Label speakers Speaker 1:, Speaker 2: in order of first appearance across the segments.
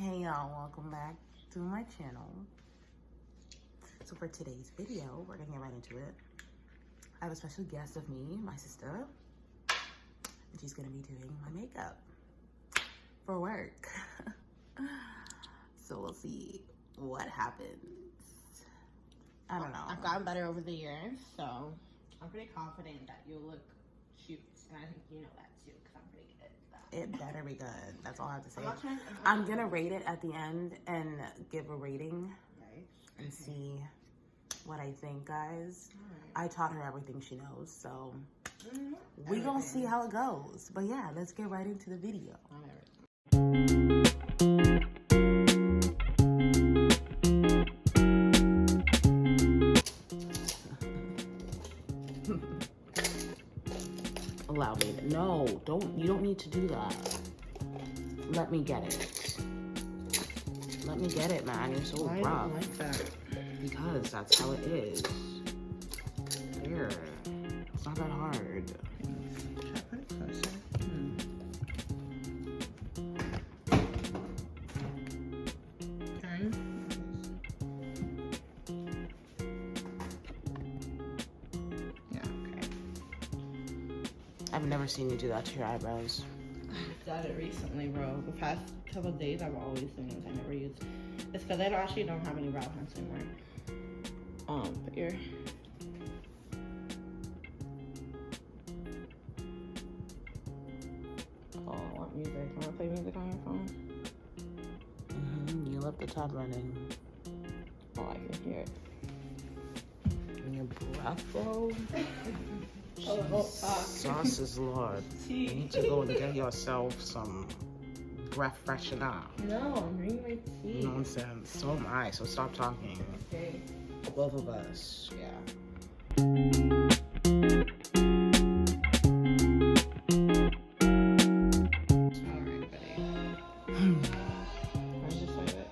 Speaker 1: Hey y'all, welcome back to my channel. So for today's video, we're gonna get right into it. I have a special guest with me, my sister, and she's gonna be doing my makeup for work. So we'll see what happens. I don't know.
Speaker 2: I've gotten better over the years, so I'm pretty confident that you'll look cute, and I think you know that too, because I'm pretty good at that.
Speaker 1: It better be good. That's all I have to say. I'm gonna rate it at the end and give a rating and see what I think, guys. I taught her everything she knows, so we gonna see how it goes. But yeah, let's get right into the video. Allow me to, no, you don't need to do that. Let me get it. Let me get it, man. You're so rough.
Speaker 2: I don't like that.
Speaker 1: Because that's how it is. There. It's not that hard.
Speaker 2: Should I put it closer? Okay. Yeah, okay.
Speaker 1: I've never seen you do that to your eyebrows.
Speaker 2: I've done it recently, bro. The past couple of days, I've always doing this. I never use. It's because I actually don't have any brow pencil anymore. But you're. Oh, I want music. Want to play music on your phone?
Speaker 1: You left the top running.
Speaker 2: Oh, I can hear it.
Speaker 1: And your breath, bro.
Speaker 2: Sauce
Speaker 1: is Lord. You need to go and get yourself some breath freshener.
Speaker 2: No, I'm drinking my tea.
Speaker 1: Nonsense. So am I, so stop talking.
Speaker 2: Okay.
Speaker 1: Both of us.
Speaker 2: Yeah. Alright, buddy. I just said it.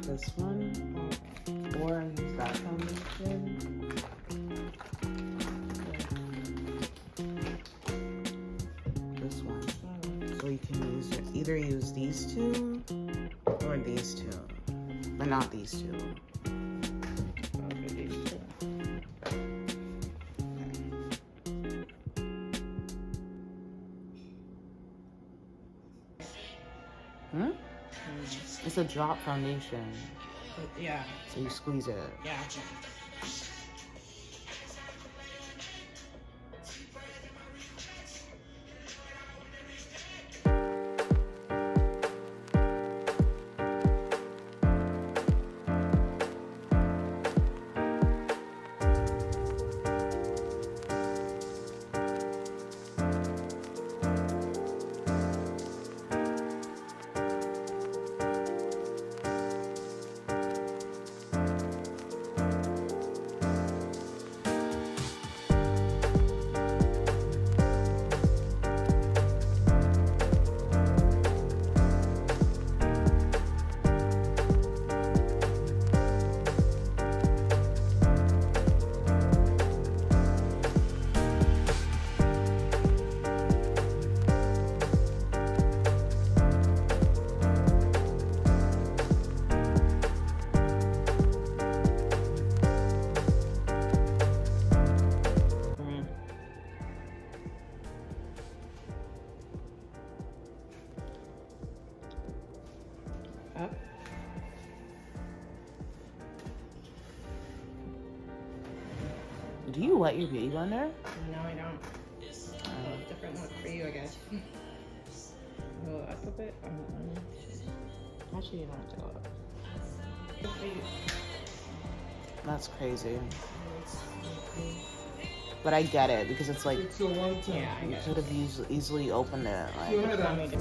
Speaker 1: This one, or use that foundation. This one. So you can either use these two or these two, but not these two. It's a drop foundation.
Speaker 2: Yeah.
Speaker 1: So you squeeze it.
Speaker 2: Yeah.
Speaker 1: Do you wet your beauty blender?
Speaker 2: No, I don't. Well, different look for you, I guess. Go up a bit. Actually, you don't have to go up. Good for you.
Speaker 1: That's crazy. But I get it because it's like
Speaker 2: Yeah, I
Speaker 1: you
Speaker 2: get
Speaker 1: could
Speaker 2: it.
Speaker 1: have easily opened it. Like,
Speaker 2: Let me do-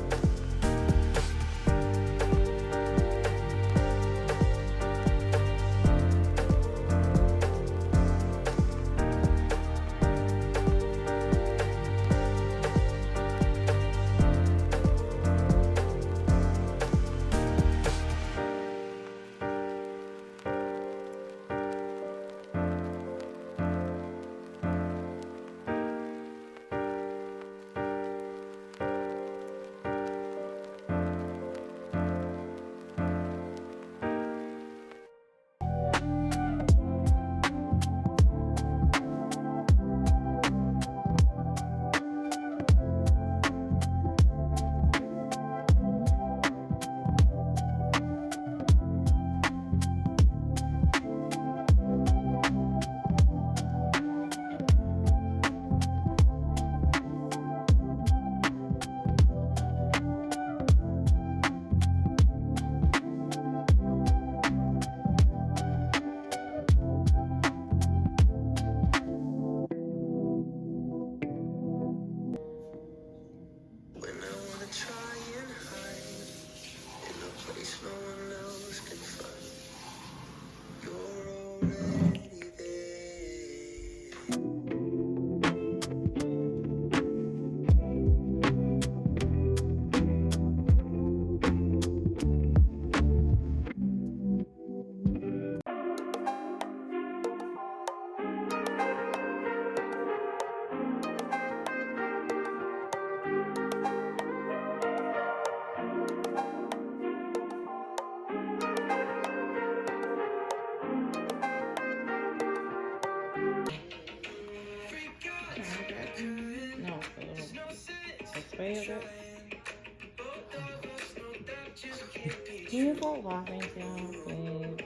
Speaker 2: No, a little this way of it. Can you go laughing down, please?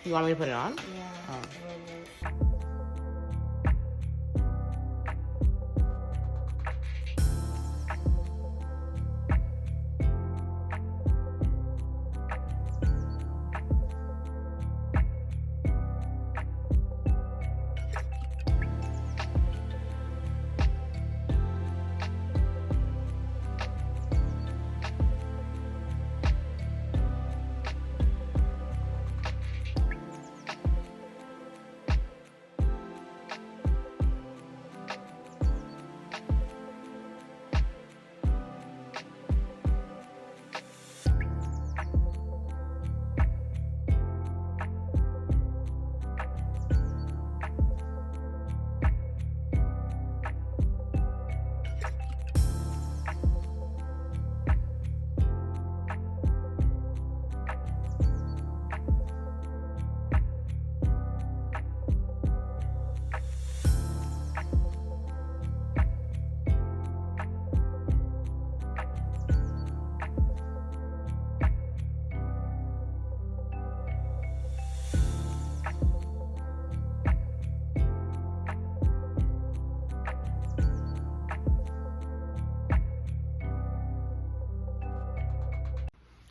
Speaker 1: You want me to put it on?
Speaker 2: Yeah.
Speaker 1: Oh.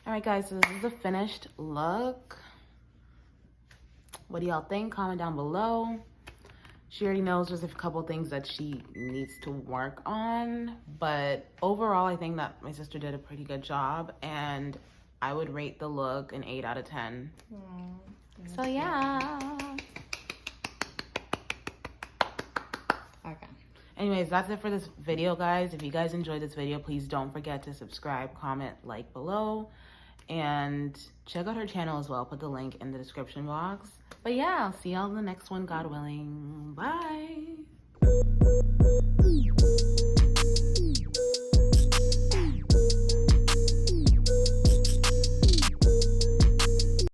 Speaker 1: All right, guys, so this is the finished look. What do y'all think? Comment down below. She already knows there's a couple things that she needs to work on, but overall, I think that my sister did a pretty good job, and I would rate the look an 8 out of 10. So yeah.
Speaker 2: Okay.
Speaker 1: Anyways, that's it for this video, guys. If you guys enjoyed this video, please don't forget to subscribe, comment, like below, and check out her channel as well. Put the link in the description box. But yeah, I'll see y'all in the next one, God willing. Bye.